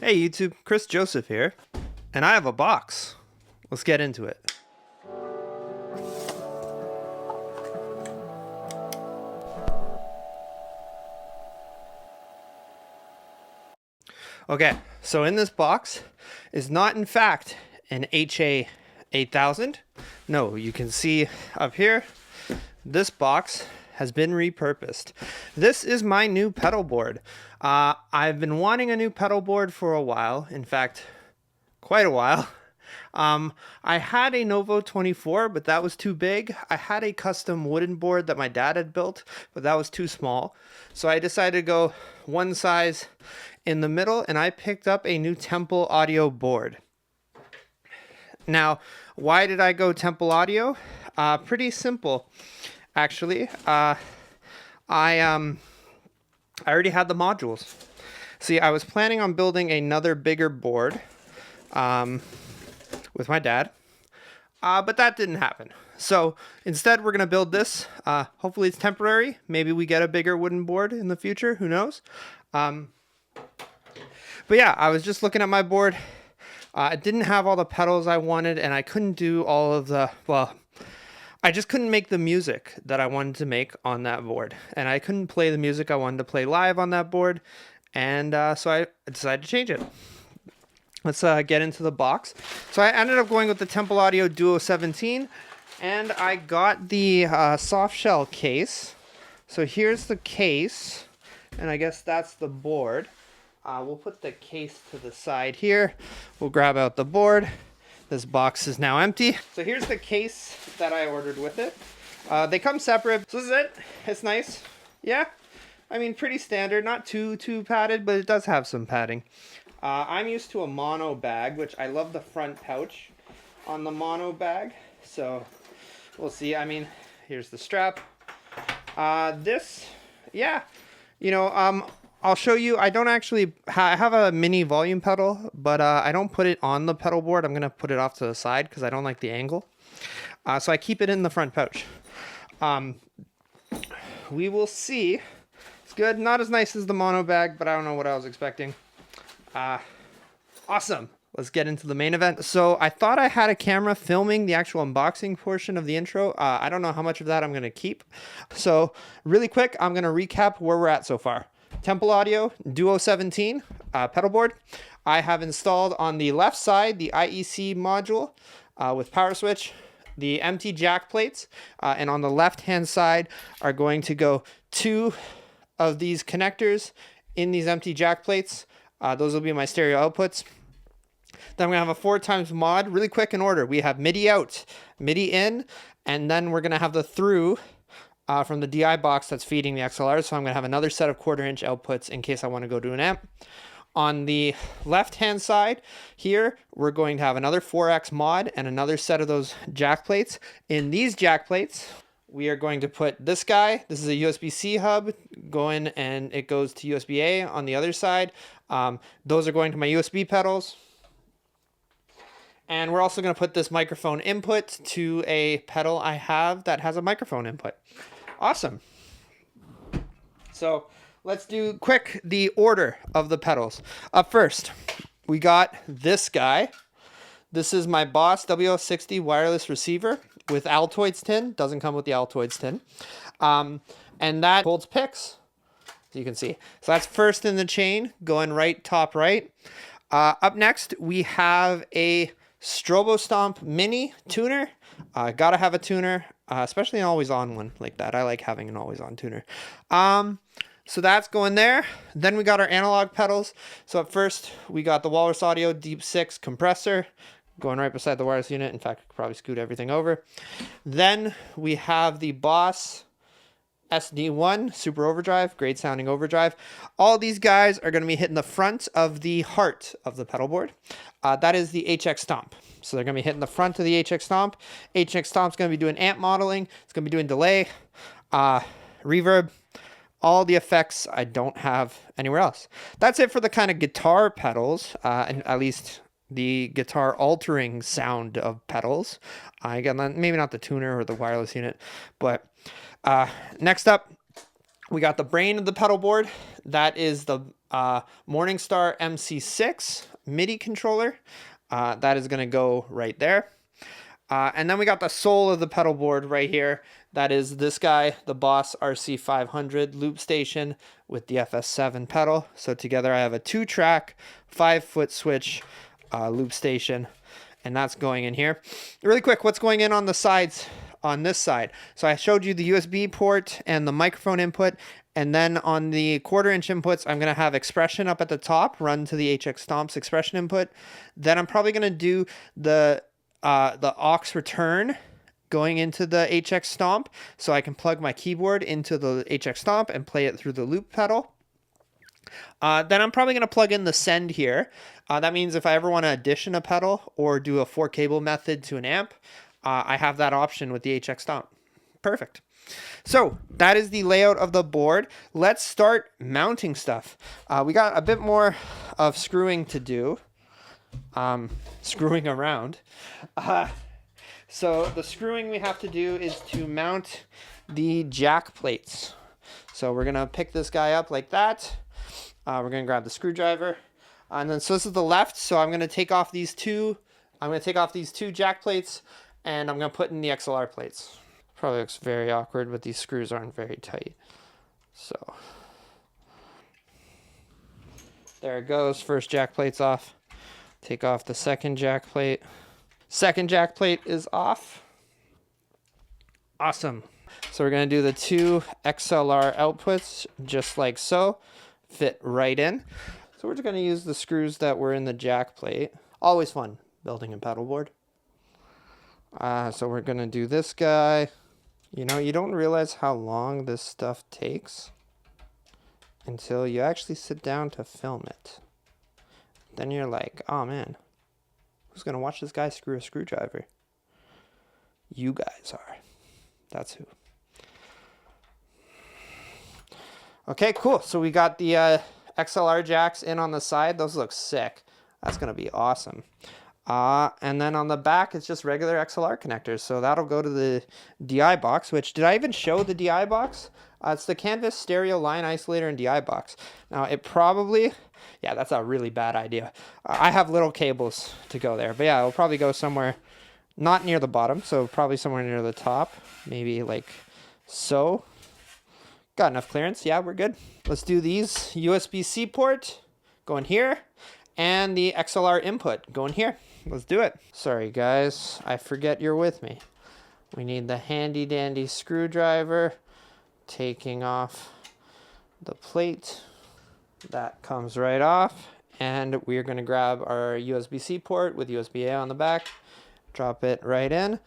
Hey YouTube, Chris Joseph here, and I have a box. Let's get into it. Okay, so in this box is not in fact an HA 8000. No, you can see up here, this box has been repurposed. This is my new pedal board. I've been wanting a new pedal board for a while. In fact, quite a while. I had a Novo 24, but that was too big. I had a custom wooden board that my dad had built, but that was too small. So I decided to go one size in the middle, and I picked up a new Temple Audio board. Now, why did I go Temple Audio? Pretty simple, actually. I already had the modules. See, I was planning on building another bigger board with my dad, but that didn't happen. So instead, we're gonna build this. Hopefully it's temporary. Maybe we get a bigger wooden board in the future, who knows? But yeah, I was just looking at my board. It didn't have all the pedals I wanted, and I couldn't do all of the, I just couldn't make the music that I wanted to make on that board. And I couldn't play the music I wanted to play live on that board. And so I decided to change it. Let's get into the box. So I ended up going with the Temple Audio Duo 17, and I got the soft shell case. So here's the case, and I guess that's the board. We'll put the case to the side here. We'll grab out the board. This box is now empty. So here's the case that I ordered with it. They come separate. So this is it. It's nice. Yeah, I mean, pretty standard. Not too padded, but it does have some padding. I'm used to a mono bag, which I love the front pouch on the mono bag. So we'll see. I mean, here's the strap. This, yeah, you know, I'll show you. I don't actually I have a mini volume pedal, but I don't put it on the pedal board. I'm going to put it off to the side because I don't like the angle. So I keep it in the front pouch. We will see. It's good. Not as nice as the mono bag, but I don't know what I was expecting. Awesome. Let's get into the main event. So I thought I had a camera filming the actual unboxing portion of the intro. I don't know how much of that I'm going to keep. So really quick, I'm going to recap where we're at so far. Temple Audio Duo 17 pedal board. I have installed on the left side the IEC module with power switch, the empty jack plates, and on the left hand side are going to go 2 of these connectors in these empty jack plates. Those will be my stereo outputs. Then we're going to have a 4x mod, really quick in order. We have MIDI out, MIDI in, and then we're going to have the through from the DI box that's feeding the XLR. So I'm going to have another set of 1/4-inch outputs in case I want to go to an amp. On the left-hand side here, we're going to have another 4X mod and another set of those jack plates. In these jack plates, we are going to put this guy. This is a USB-C hub going, and it goes to USB-A on the other side. Those are going to my USB pedals. And we're also going to put this microphone input to a pedal I have that has a microphone input. Awesome. So let's do quick the order of the pedals. Up first, we got this guy. This is my Boss WL60 wireless receiver with Altoids tin. Doesn't come with the Altoids tin. And that holds picks, so you can see. So that's first in the chain, going right, top right. Up next, we have a Stomp mini tuner. Gotta have a tuner, especially an always on one like that. I like having an always on tuner. So that's going there. Then we got our analog pedals. So at first we got the Walrus Audio Deep 6 compressor going right beside the wireless unit. In fact, I could probably scoot everything over. Then we have the Boss SD1 Super Overdrive, great sounding overdrive. All these guys are going to be hitting the front of the heart of the pedal board. That is the HX Stomp. So they're going to be hitting the front of the HX Stomp. HX Stomp's going to be doing amp modeling. It's going to be doing delay, reverb, all the effects I don't have anywhere else. That's it for the kind of guitar pedals, and at least the guitar altering sound of pedals. Again, maybe not the tuner or the wireless unit, but next up, we got the brain of the pedal board. That is the Morningstar MC6 MIDI controller. That is going to go right there. And then we got the soul of the pedal board right here. That is this guy, the Boss RC500 Loopstation with the FS7 pedal. So together I have a 2-track, 5-foot switch Loopstation, and that's going in here. Really quick, what's going in on the sides on this side? So I showed you the USB port and the microphone input, and then on the 1/4-inch inputs, I'm going to have expression up at the top, run to the HX Stomp's expression input. Then I'm probably going to do the aux return going into the HX Stomp, so I can plug my keyboard into the HX Stomp and play it through the loop pedal. Then I'm probably going to plug in the send here. That means if I ever want to addition a pedal or do a 4-cable method to an amp, I have that option with the HX Stomp. Perfect. So that is the layout of the board. Let's start mounting stuff. We got a bit more of screwing to do. Screwing around. So the screwing we have to do is to mount the jack plates. So we're going to pick this guy up like that. We're going to grab the screwdriver. And then, so this is the left. So I'm going to take off these two. I'm going to take off these 2 jack plates, and I'm going to put in the XLR plates. Probably looks very awkward, but these screws aren't very tight. So there it goes. First jack plate's off. Take off the second jack plate. Second jack plate is off. Awesome. So we're going to do the 2 XLR outputs just like so. Fit right in. So we're just going to use the screws that were in the jack plate. Always fun building a pedal board. So we're going to do this guy. You know, you don't realize how long this stuff takes until you actually sit down to film it. Then you're like, oh man, who's going to watch this guy screw a screwdriver? You guys are. That's who. Okay, cool. So we got the XLR jacks in on the side. Those look sick. That's going to be awesome. And then on the back, it's just regular XLR connectors. So that'll go to the DI box, which, did I even show the DI box? It's the Canvas stereo line isolator and DI box. Now, it probably... Yeah, that's a really bad idea. I have little cables to go there. But yeah, it'll probably go somewhere not near the bottom. So probably somewhere near the top. Maybe like so. Got enough clearance. Yeah, we're good. Let's do these. USB-C port going here. And the XLR input going here. Let's do it. Sorry, guys. I forget you're with me. We need the handy-dandy screwdriver. Taking off the plate. That comes right off, and we're going to grab our USB-C port with USB-A on the back, drop it right in.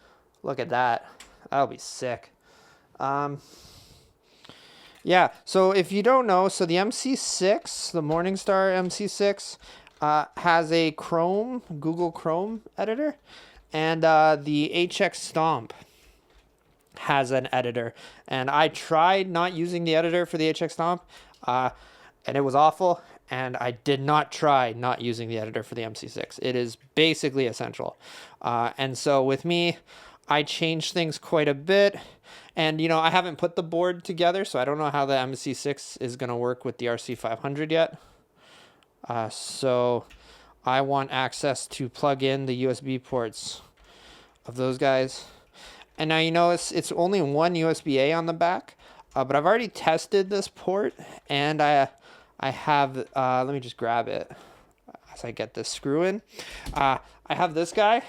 Look at that. That'll be sick. Yeah, so if you don't know, so the MC6, the Morningstar MC6, has a Chrome, Google Chrome editor, and the HX Stomp has an editor. And I tried not using the editor for the HX Stomp, and it was awful, and I did not try not using the editor for the MC6. It is basically essential. And so with me, I changed things quite a bit. And, you know, I haven't put the board together, so I don't know how the MC6 is going to work with the RC500 yet. So I want access to plug in the USB ports of those guys. And now, you know, it's only one USB-A on the back, but I've already tested this port, and I have, let me just grab it as I get this screw in. I have this guy.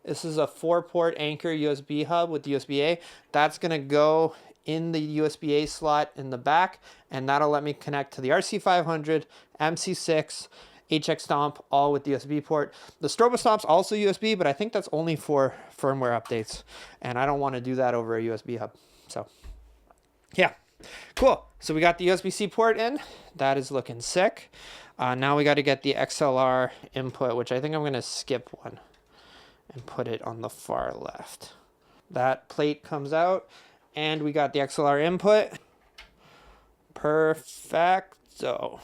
This is a 4-port Anchor USB hub with USB-A. That's going to go in the USB-A slot in the back, and that'll let me connect to the RC500, MC6, HX Stomp, all with the USB port. The Strobo Stomp's also USB, but I think that's only for firmware updates, and I don't want to do that over a USB hub. So, yeah, cool. So we got the USB-C port in. That is looking sick. Now we got to get the XLR input, which I think I'm going to skip one and put it on the far left. That plate comes out, and we got the XLR input. Perfecto.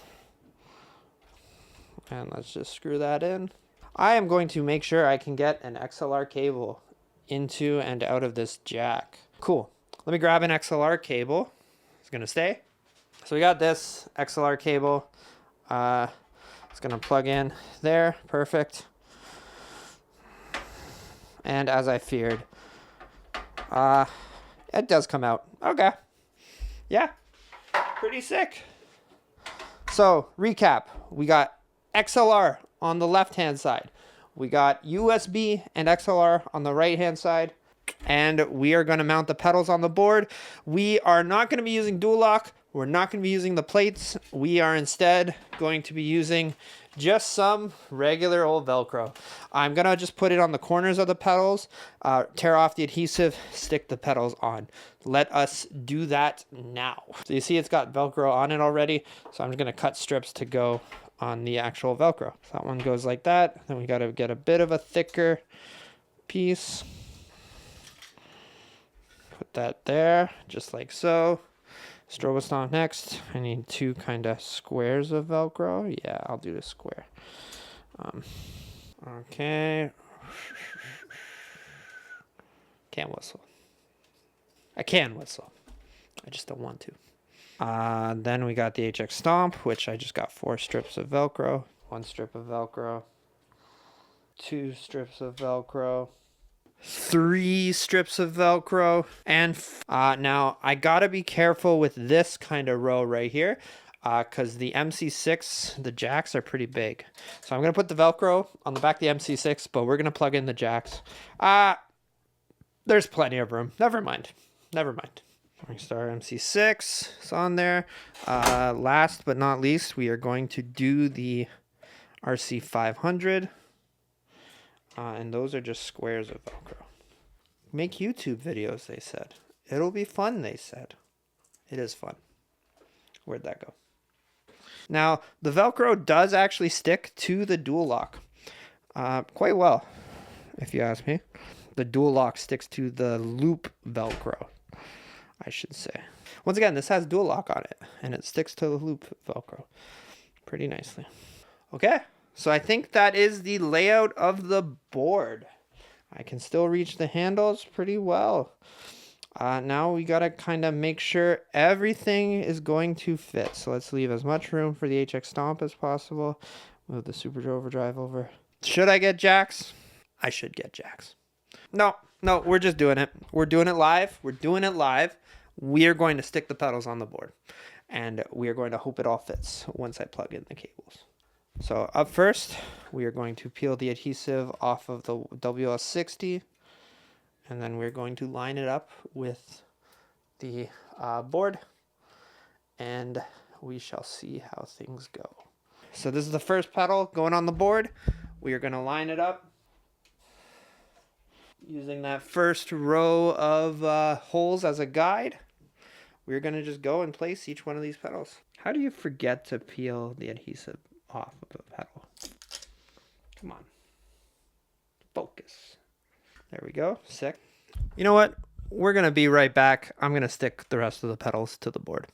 And let's just screw that in. I am going to make sure I can get an XLR cable into and out of this jack. Cool. Let me grab an XLR cable. It's going to stay. So we got this XLR cable. It's gonna plug in there, perfect. And as I feared, it does come out. Okay, yeah, pretty sick. So recap, we got XLR on the left-hand side. We got USB and XLR on the right-hand side. And we are going to mount the pedals on the board. We are not going to be using dual lock. We're not going to be using the plates. We are instead going to be using just some regular old Velcro. I'm going to just put it on the corners of the pedals, tear off the adhesive, stick the pedals on. Let us do that now. So you see it's got Velcro on it already. So I'm going to cut strips to go on the actual Velcro. So that one goes like that. Then we got to get a bit of a thicker piece. Put that there, just like so. Strobo Stomp next. I need 2 kind of squares of Velcro. Yeah, I'll do the square. Okay. Can't whistle. I can whistle. I just don't want to. Then we got the HX Stomp, which I just got 4 strips of Velcro. 1 strip of Velcro. 2 strips of Velcro. 3 strips of Velcro. And now I gotta be careful with this kind of row right here, because the MC6, the jacks are pretty big. So I'm gonna put the Velcro on the back of the MC6, but we're gonna plug in the jacks. There's plenty of room. Never mind. Morningstar MC6 is on there. Last but not least, we are going to do the RC500. And those are just squares of Velcro. Make YouTube videos, they said. It'll be fun, they said. It is fun. Where'd that go? Now, the Velcro does actually stick to the dual lock quite well, if you ask me. The dual lock sticks to the loop Velcro, I should say. Once again, this has dual lock on it, and it sticks to the loop Velcro pretty nicely. Okay. So I think that is the layout of the board. I can still reach the handles pretty well. Now we gotta kind of make sure everything is going to fit. So let's leave as much room for the HX Stomp as possible. Move the Super Overdrive over. Should I get jacks? I should get jacks. No, we're just doing it. We're doing it live. We are going to stick the pedals on the board. And we are going to hope it all fits once I plug in the cables. So up first, we are going to peel the adhesive off of the WL60, and then we're going to line it up with the board, and we shall see how things go. So this is the first pedal going on the board. We are going to line it up using that first row of holes as a guide. We're going to just go and place each one of these pedals. How do you forget to peel the adhesive off of the pedal? Come on. Focus. There we go. Sick. You know what? We're going to be right back. I'm going to stick the rest of the pedals to the board.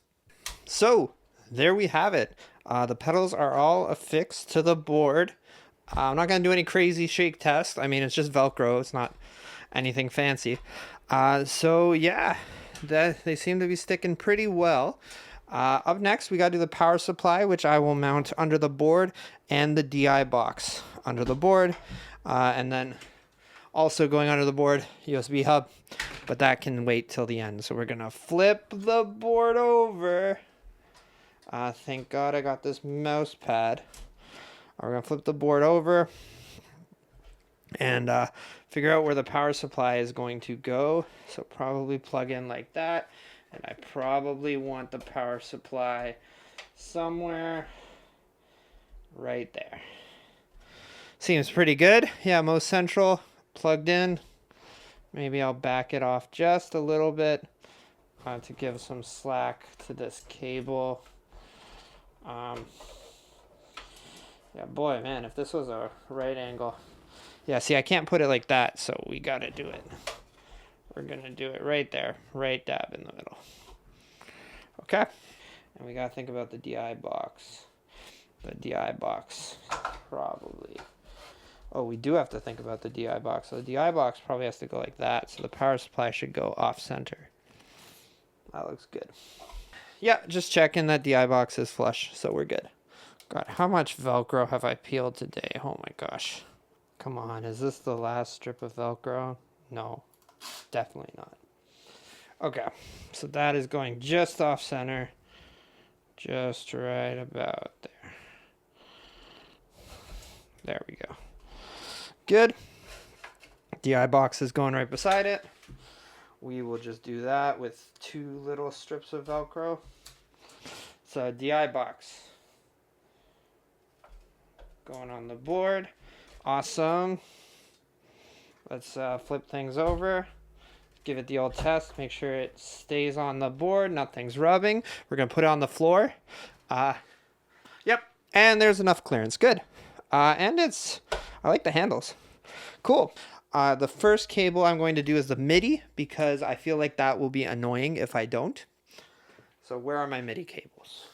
So, there we have it. The pedals are all affixed to the board. I'm not going to do any crazy shake test. I mean, it's just Velcro. It's not anything fancy. So, yeah. They seem to be sticking pretty well. Up next, we got to do the power supply, which I will mount under the board, and the DI box under the board. And then also going under the board, USB hub, but that can wait till the end. So we're going to flip the board over. Thank God I got this mouse pad. We're going to flip the board over and figure out where the power supply is going to go. So probably plug in like that. And I probably want the power supply somewhere right there. Seems pretty good. Yeah, most central, plugged in. Maybe I'll back it off just a little bit to give some slack to this cable. Yeah, boy, man, if this was a right angle. Yeah, see, I can't put it like that, so we got to do it. We're going to do it right there, right dab in the middle. Okay. And we got to think about the DI box. The DI box probably... Oh, we do have to think about the DI box. So the DI box probably has to go like that. So the power supply should go off center. That looks good. Yeah, just checking that DI box is flush, so we're good. God, how much Velcro have I peeled today? Oh my gosh. Come on, is this the last strip of Velcro? No, definitely not. Okay, so that is going just off center. Just right about there. There we go. Good. DI box is going right beside it. We will just do that with 2 little strips of Velcro. So DI box going on the board. Awesome. Let's flip things over. Give it the old test. Make sure it stays on the board. Nothing's rubbing. We're going to put it on the floor. Yep. And there's enough clearance. Good. And I like the handles. Cool. The first cable I'm going to do is the MIDI because I feel like that will be annoying if I don't. So where are my MIDI cables?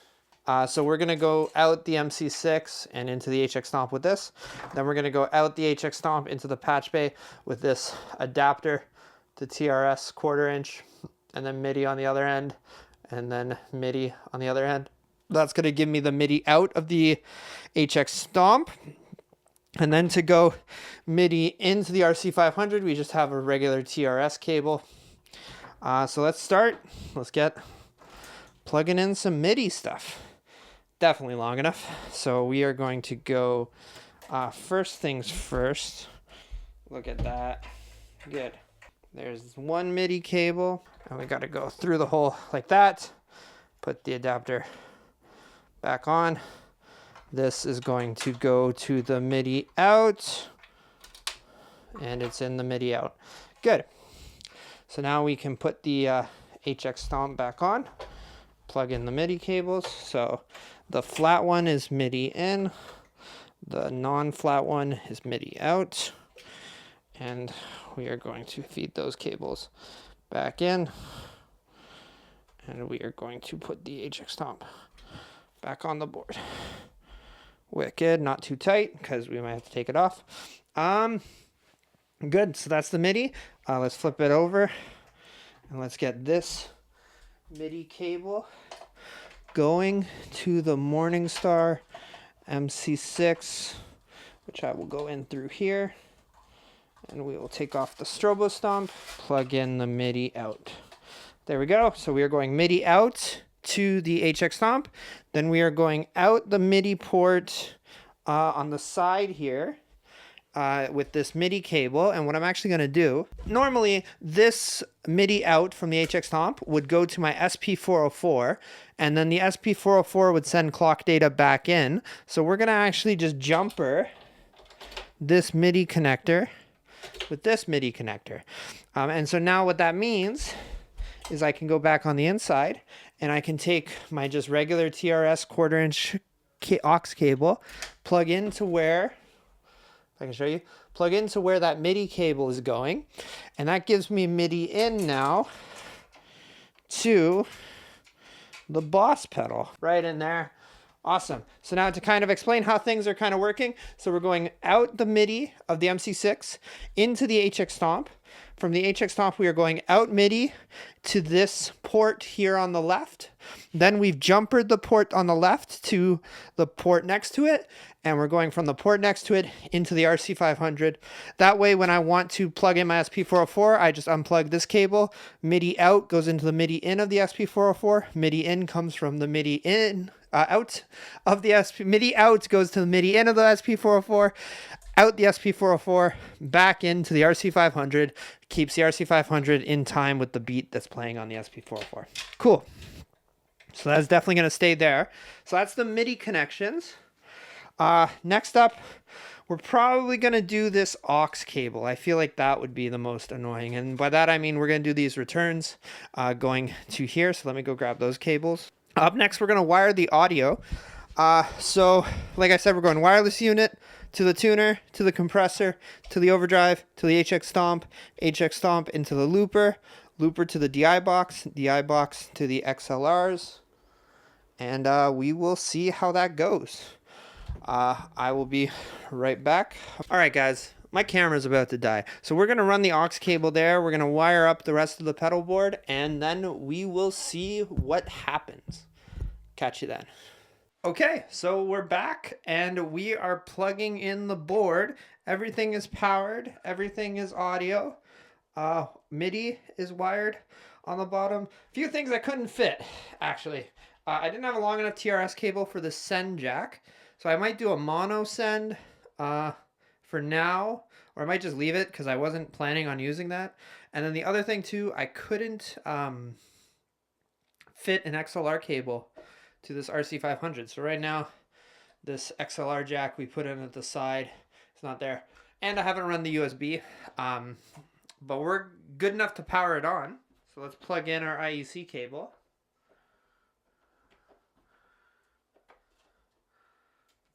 So we're going to go out the MC6 and into the HX Stomp with this. Then we're going to go out the HX Stomp into the patch bay with this adapter to TRS 1/4 inch, and then MIDI on the other end, and then MIDI on the other end. That's going to give me the MIDI out of the HX Stomp. And then to go MIDI into the RC500, we just have a regular TRS cable. So let's start. Let's get plugging in some MIDI stuff. Definitely long enough. So we are going to go first things first. Look at that. Good. There's one MIDI cable. And we got to go through the hole like that. Put the adapter back on. This is going to go to the MIDI out. And it's in the MIDI out. Good. So now we can put the HX Stomp back on. Plug in the MIDI cables. So the flat one is MIDI in. The non-flat one is MIDI out. And we are going to feed those cables back in. And we are going to put the HX Stomp back on the board. Wicked, not too tight because we might have to take it off. Good, so that's the MIDI. Let's flip it over and let's get this MIDI cable going to the Morningstar MC6, which I will go in through here. And we will take off the strobo stomp, plug in the MIDI out. There we go. So we are going MIDI out to the HX Stomp. Then we are going out the MIDI port on the side here with this MIDI cable. And what I'm actually going to do, normally this MIDI out from the HX Stomp would go to my SP404, and then the SP404 would send clock data back in. So we're going to actually just jumper this MIDI connector with this MIDI connector. And so now what that means is I can go back on the inside and I can take my just regular TRS 1/4 inch aux cable, plug into where, if I can show you, plug into where that MIDI cable is going. And that gives me MIDI in now to the Boss pedal right in there. Awesome. So now to kind of explain how things are kind of working. So we're going out the MIDI of the MC6 into the HX Stomp. From the HX Stomp, we are going out MIDI to this port here on the left. Then we've jumpered the port on the left to the port next to it. And we're going from the port next to it into the RC500. That way, when I want to plug in my SP404, I just unplug this cable. MIDI out goes into the MIDI in of the SP404. MIDI in comes from the MIDI in. Out of the MIDI out goes to the MIDI in of the SP404, out the SP404, back into the RC500, keeps the RC500 in time with the beat that's playing on the SP404. Cool. So that's definitely going to stay there. So that's the MIDI connections. Next up, we're probably going to do this aux cable. I feel like that would be the most annoying. And by that, I mean we're going to do these returns going to here. So let me go grab those cables. Up next, we're going to wire the audio. So, like I said, we're going wireless unit to the tuner, to the compressor, to the overdrive, to the HX Stomp into the looper, looper to the DI box to the XLRs, and we will see how that goes. I will be right back. All right, guys, My camera's about to die. So we're going to run the aux cable there. We're going to wire up the rest of the pedal board, and then we will see what happens. Catch you then. Okay, so we're back, and we are plugging in the board. Everything is powered. Everything is audio. MIDI is wired on the bottom. A few things I couldn't fit, actually. I didn't have a long enough TRS cable for the send jack, so I might do a mono send for now, or I might just leave it because I wasn't planning on using that. And then the other thing too, I couldn't fit an XLR cable to this RC500. So right now, this XLR jack we put in at the side, it's not there. And I haven't run the USB, but we're good enough to power it on. So let's plug in our IEC cable.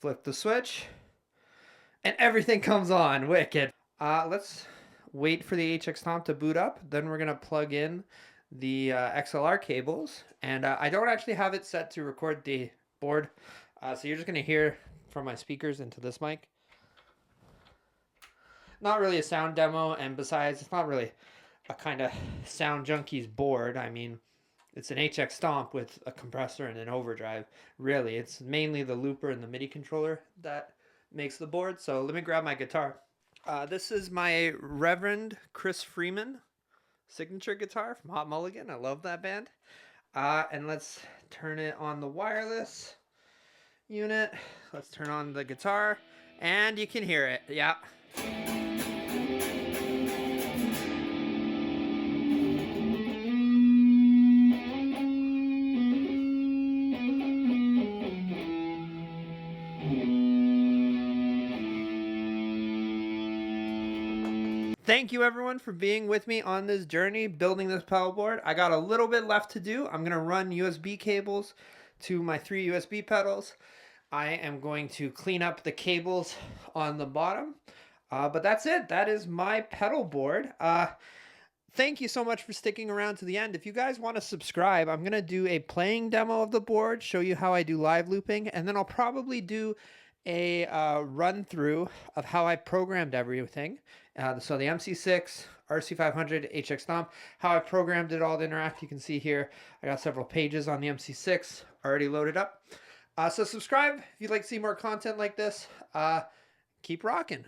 Flip the switch. And everything comes on. Wicked. Let's wait for the HX Stomp to boot up. Then we're going to plug in the XLR cables. And I don't actually have it set to record the board. So you're just going to hear from my speakers into this mic. Not really a sound demo. And besides, it's not really a kind of sound junkie's board. I mean, it's an HX Stomp with a compressor and an overdrive. Really, it's mainly the looper and the MIDI controller that makes the board. So let me grab my guitar. This is my Reverend Chris Freeman signature guitar from Hot Mulligan. I love that band. And let's turn it on the wireless unit. Let's turn on the guitar, and you can hear it. Yeah. Thank you everyone for being with me on this journey building this pedal board. I got a little bit left to do. I'm going to run USB cables to my 3 USB pedals. I am going to clean up the cables on the bottom. But that's it. That is my pedal board. Thank you so much for sticking around to the end. If you guys want to subscribe, I'm going to do a playing demo of the board, show you how I do live looping, and then I'll probably do a run through of how I programmed everything. So the MC6, RC500, HX Stomp, how I programmed it all to interact. You can see here, I got several pages on the MC6 already loaded up. So subscribe if you'd like to see more content like this. Keep rocking.